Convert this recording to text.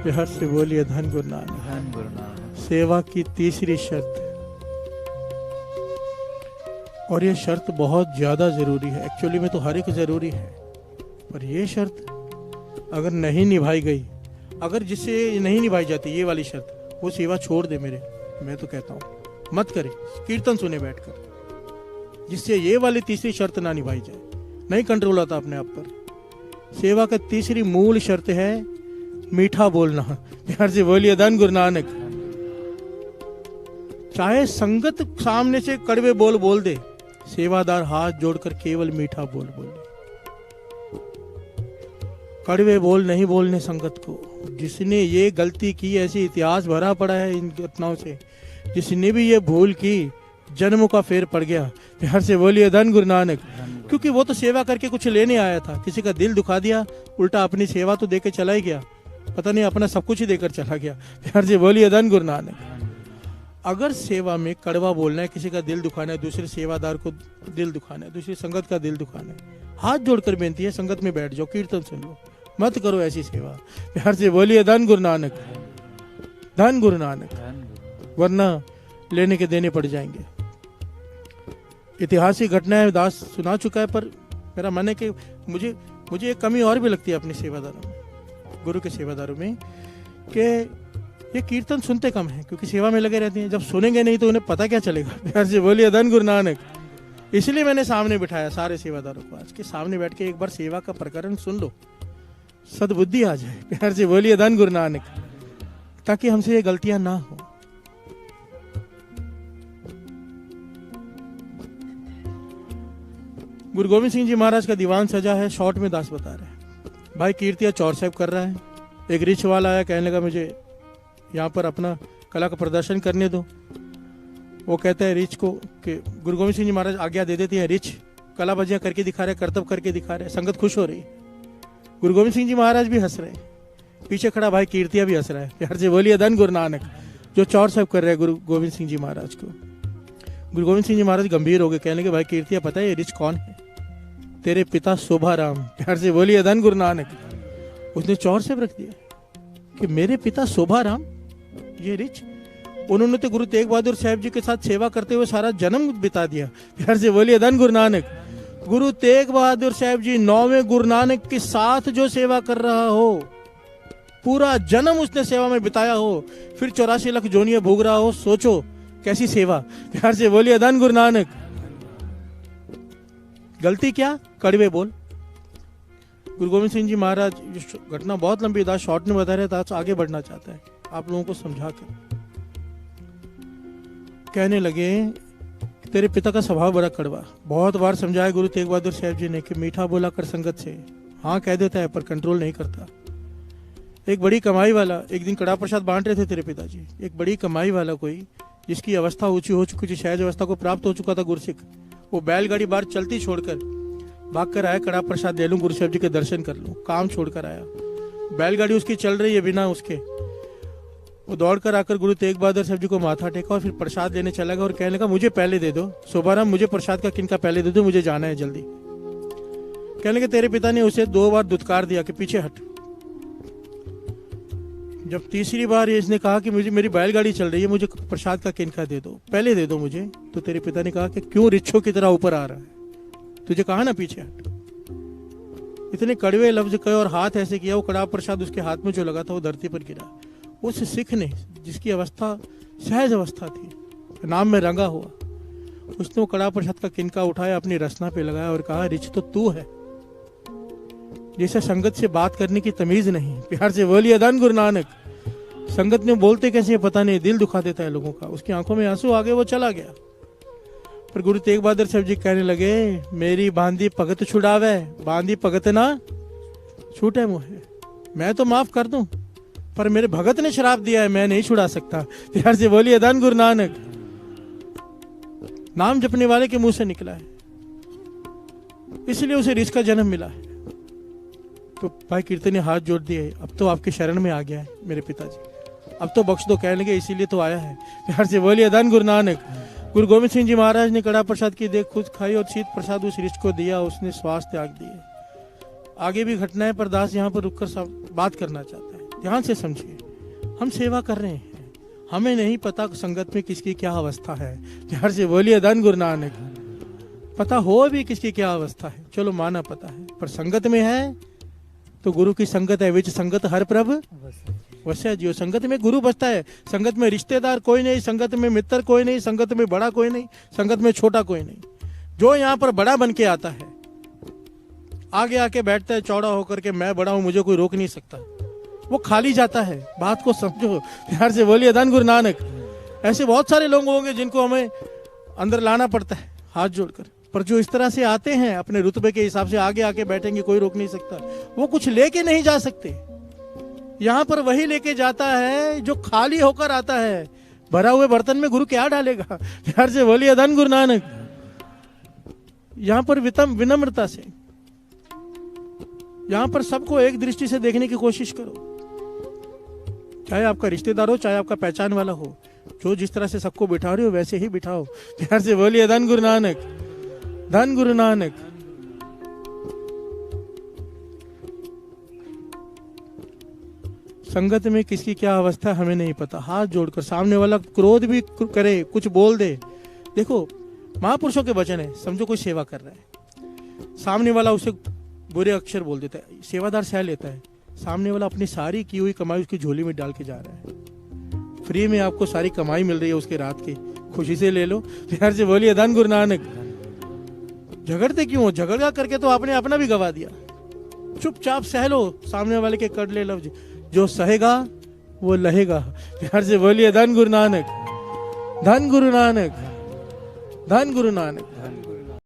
प्यार से बोलिए धन गुरु नानक। धन गुरु नानक। सेवा की तीसरी शर्त, और ये शर्त बहुत ज्यादा जरूरी है। एक्चुअली में तो हर एक जरूरी है, पर ये शर्त अगर नहीं निभाई गई, अगर जिससे नहीं निभाई जाती ये वाली शर्त, वो सेवा छोड़ दे। मैं तो कहता हूँ मत करे, कीर्तन सुने बैठकर, जिससे ये वाली तीसरी शर्त ना निभाई जाए, नहीं कंट्रोल आता अपने आप पर। सेवा का तीसरी मूल शर्त है मीठा बोलना। प्यार से बोलिए धन गुरु नानक। चाहे संगत सामने से कड़वे बोल दे, सेवादार हाथ जोड़कर केवल मीठा बोल बोले। कड़वे बोल नहीं बोलने संगत को। जिसने ये गलती की, ऐसी इतिहास भरा पड़ा है इन घटनाओं से, जिसने भी ये भूल की जन्मों का फेर पड़ गया। प्यार से बोलिए धन गुरु नानक। क्योंकि वो तो सेवा करके कुछ लेने आया था, किसी का दिल दुखा दिया, उल्टा अपनी सेवा तो देके चला ही गया, पता नहीं अपना सब कुछ ही देकर चला गया। प्यार से बोलिए धन गुरु नानक। अगर सेवा में कड़वा बोलना है, किसी का दिल दुखाना है, दूसरे सेवादार को दिल दुखाना है, दूसरी संगत का दिल दुखाना है, हाथ जोड़कर बेनती है संगत में बैठ जाओ, कीर्तन सुन लो, मत करो ऐसी सेवा। प्यार से बोलिए धन गुरु नानक। धन गुरु नानक, वरना लेने के देने पड़ जाएंगे। ऐतिहासिक घटनाएं दास सुना चुका है, पर मेरा मन है कि मुझे एक कमी और भी लगती है अपने सेवादारों में, गुरु के सेवादारों में, कि ये कीर्तन सुनते कम है, क्योंकि सेवा में लगे रहते हैं। जब सुनेंगे नहीं तो उन्हें पता क्या चलेगा। प्यार से बोलिए धन गुरु नानक। इसलिए मैंने सामने बिठाया सारे सेवादारों को, आज के सामने बैठ के एक बार सेवा का प्रकरण सुन लो, सद्बुद्धि आ जाए। प्यार से बोलिए धन गुरु नानक, ताकि हमसे ये गलतियां ना हो। गुरु गोविंद सिंह जी महाराज का दीवान सजा है, शॉर्ट में दास बता रहे हैं। भाई कीर्तिया चौर साहब कर रहा है, एक रिच वाला आया, कहने लगा मुझे यहाँ पर अपना कला का प्रदर्शन करने दो। वो कहता है रिच को कि गुरु गोविंद सिंह जी महाराज आज्ञा दे देती है, रिच कला बजियाँ करके दिखा रहे, करतब करके दिखा रहे, संगत खुश हो रही। गुरु गोविंद सिंह जी महाराज भी हंस रहे, पीछे खड़ा भाई कीर्तिया भी हंस रहा है। प्यार से बोलिए धन गुरु नानक। जो चौर साहब कर रहे हैं गुरु गोविंद सिंह जी महाराज को, गुरु गोविंद सिंह जी महाराज गंभीर हो गए, कहने लगे भाई कीर्तिया पता है ये रिच कौन है? तेरे पिता शोभा राम। प्यार से बोलिए धन गुरु नानक। उसने चौर साहब रख दिया कि मेरे पिता शोभा राम ये रिच, उन्होंने तो गुरु तेग बहादुर साहब जी के साथ सेवा करते हुए सारा जन्म बिता दिया। प्यार से बोलिए धन गुरु नानक। गुरु तेग बहादुर साहब जी 9वें गुरु नानक के साथ जो सेवा कर रहा हो, पूरा जन्म उसने सेवा में बिताया हो, फिर 84 लाख जोनियां भोग रहा हो, सोचो कैसी सेवा। प्यार से बोलिए धन गुरु नानक। गलती क्या? कड़वे बोल। गुरु गोविंद सिंह जी महाराज, घटना बहुत लंबी था, शॉर्ट में बता रहे था, आगे बढ़ना चाहता है आप लोगों को समझा कर। कहने लगे तेरे पिता का स्वभाव बड़ा कड़वा। बहुत बार समझाया गुरु तेग बहादुर साहब जी ने कि मीठा बोला कर संगत से, हाँ कह देता है पर कंट्रोल नहीं करता। एक बड़ी कमाई वाला, एक दिन कड़ा प्रसाद बांट रहे थे तेरे पिताजी, एक बड़ी कमाई वाला कोई जिसकी अवस्था ऊंची हो चुकी थी, शायद अवस्था को प्राप्त हो चुका था गुरसिक, वो बैलगाड़ी बाहर चलती छोड़कर भाग कर आया, कड़ा प्रसाद ले लूं, गुरु साहब जी के दर्शन कर लूं, काम छोड़कर आया। बैलगाड़ी उसकी चल रही है बिना उसके, वो दौड़ कर आकर गुरु तेग बहादुर साहब जी को माथा टेका और फिर प्रसाद लेने चला गया और कहने लगा मुझे पहले दे दो शोभाराम, मुझे प्रसाद का किनका पहले दे दो, मुझे जाना है जल्दी। कहने लगे तेरे पिता ने उसे 2 बार दुत्कार दिया कि पीछे हट। जब तीसरी बार इसने कहा कि मुझे मेरी बैलगाड़ी चल रही है, मुझे प्रसाद का किनका दे दो, पहले दे दो मुझे, तो तेरे पिता ने कहा कि क्यों रिच्छों की तरह ऊपर आ रहा है, तुझे कहा ना पीछे हट। इतने कड़वे लफ्ज कहे और हाथ ऐसे किया, वो कड़ा प्रसाद उसके हाथ में जो लगा था वो धरती पर गिरा। उस सिख ने, जिसकी अवस्था सहज अवस्था थी, नाम में रंगा हुआ, उसने वो कड़ा प्रसाद का किनका उठाया, अपनी रसना पे लगाया और कहा रिच तो तू है, जैसे संगत से बात करने की तमीज नहीं। प्यार से बोलिए धन गुरु नानक। संगत में बोलते कैसे पता नहीं, दिल दुखा देता है लोगों का। उसकी आंखों में आंसू आ गए, वो चला गया। पर गुरु तेग बहादुर साहब जी कहने लगे मेरी बांधी भगत छुड़ावे, बांधी भगत ना छूटे मुहे। मैं तो माफ कर दूं, पर मेरे भगत ने शराब दिया है, मैं नहीं छुड़ा सकता। प्यार से बोलिए धन गुरु नानक। नाम जपने वाले के मुंह से निकला है, इसलिए उसे रिच का जन्म मिला है। तो भाई कीर्तन ने हाथ जोड़ दिए, अब तो आपके शरण में आ गया है मेरे पिताजी, अब तो बख्श दो। कहने लगे इसीलिए तो आया है। प्यार से बोलिए धन गुरु नानक। गुरु गोविंद सिंह जी महाराज ने कड़ा प्रसाद की देख खुद खाई और शीत प्रसाद उस रिच को दिया, उसने श्वास त्याग दिए। आगे भी घटनाएं पर दास यहाँ पर रुककर सब बात करना चाहता है। ध्यान से समझिए, हम सेवा कर रहे हैं, हमें नहीं पता संगत में किसकी क्या अवस्था है। प्यार से बोलिए धन गुरु नानक। पता हो भी किसकी क्या अवस्था है, चलो माना पता है, पर संगत में है तो गुरु की संगत है। विच संगत हर प्रभ वैसे जियो। संगत में गुरु बसता है, संगत में रिश्तेदार कोई नहीं, संगत में मित्र कोई नहीं, संगत में बड़ा कोई नहीं, संगत में छोटा कोई नहीं। जो यहाँ पर बड़ा बन के आता है, आगे आके बैठता है चौड़ा होकर के, मैं बड़ा हूं मुझे कोई रोक नहीं सकता, वो खाली जाता है। बात को समझो, प्यार से बोलिए धन गुरु नानक। ऐसे बहुत सारे लोग होंगे जिनको हमें अंदर लाना पड़ता है हाथ जोड़कर, पर जो इस तरह से आते हैं अपने रुतबे के हिसाब से आगे आके बैठेंगे, कोई रोक नहीं सकता। वो कुछ लेके नहीं जा सकते, यहाँ पर वही लेके जाता है जो खाली होकर आता है। भरा हुए बर्तन में गुरु क्या डालेगा? प्यार से बोलिए धन गुरु नानक। यहाँ पर विनम्रता से, यहाँ पर सबको एक दृष्टि से देखने की कोशिश करो, चाहे आपका रिश्तेदार हो, चाहे आपका पहचान वाला हो। जो जिस तरह से सबको बिठा रहे हो वैसे ही बिठाओ। प्यार से बोलिए धन गुरु नानक, धन गुरु नानक। संगत में किसकी क्या अवस्था हमें नहीं पता। हाथ जोड़कर, सामने वाला क्रोध भी करे, कुछ बोल दे, देखो महापुरुषों के वचन है। समझो कोई सेवा कर रहा है, सामने वाला उसे बुरे अक्षर बोल देता है, सेवादार सह लेता है, सामने वाला अपनी सारी की हुई कमाई उसकी झोली में डाल के जा रहा है। फ्री में आपको सारी कमाई मिल रही है उसके रात की, खुशी से ले लो। प्यार से बोलिए धन गुरु नानक। झगड़ते क्यों हो? झगड़ा करके तो आपने अपना भी गवा दिया। चुपचाप सह लो सामने वाले के कड़ले लफ्ज, जो सहेगा वो लहेगा। प्यार से बोलिए धन गुरु नानक, धन गुरु नानक, धन गुरु नानक।